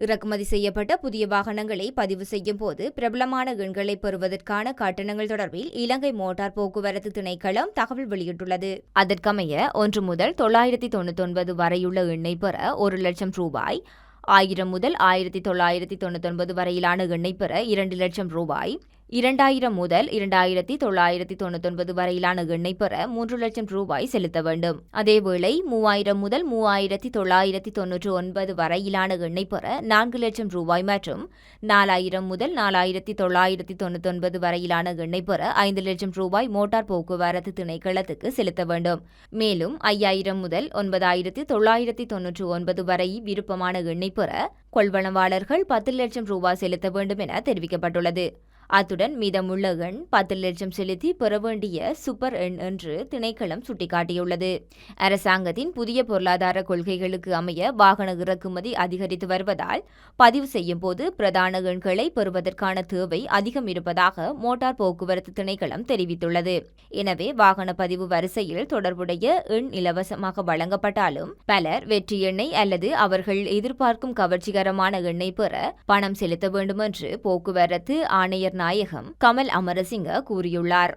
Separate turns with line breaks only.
இறக்குமதி செய்யப்பட்ட புதிய வாகனங்களை பதிவு செய்யும் போது பிரபலமான எண்களை பெறுவதற்கான கட்டணங்கள் தொடர்பில் இலங்கை மோட்டார் போக்குவரத்து திணைக்களம் தகவல் வெளியிட்டுள்ளது. அதற்கமைய 1 முதல் 999 வரையுள்ள எண்ணை பெற 1 லட்சம் ரூபாய், 1000 முதல் 1999 வரையிலான எண்ணை பெற 2 லட்சம் ரூபாய், 2000 முதல் 2999 வரையிலான எண்ணை பெற 3 லட்சம் ரூபாய் செலுத்த வேண்டும். அதேவேளை 3000 முதல் 3999 வரையிலான எண்ணை பெற 4 லட்சம் ரூபாய் மற்றும் 4000 முதல் 4999 வரையிலான எண்ணை பெற 5 லட்சம் ரூபாய் மோட்டார் போக்குவரத்து திணைக்களத்துக்கு செலுத்த வேண்டும். மேலும் 5000 முதல் 9999 வரை விருப்பமான எண்ணை பெற கொள்வனவாளர்கள் 10 லட்சம் ரூபாய் செலுத்த வேண்டும் என தெரிவிக்கப்பட்டுள்ளது. அத்துடன் மீதமுள்ள எண் 10 லட்சம் செலுத்தி பெற வேண்டிய சூப்பர் எண் என்று திணைக்களம் சுட்டிக்காட்டியுள்ளது. அரசாங்கத்தின் புதிய பொருளாதார கொள்கைகளுக்கு அமைய வாகன இறக்குமதி அதிகரித்து வருவதால் பதிவு செய்யும் போது பிரதான எண்களை பெறுவதற்கான தேவை அதிகம் இருப்பதாக மோட்டார் போக்குவரத்து திணைக்களம் தெரிவித்துள்ளது. எனவே வாகன பதிவு வரிசையில் தொடர்புடைய எண் இலவசமாக வழங்கப்பட்டாலும் பலர் வெற்றி எண்ணை அல்லது அவர்கள் எதிர்பார்க்கும் கவர்ச்சிகரமான எண்ணை பெற பணம் செலுத்த வேண்டும் என்று போக்குவரத்து ஆணையர் நாயகம் கமல் அமரசிங்க கூறியுள்ளார்.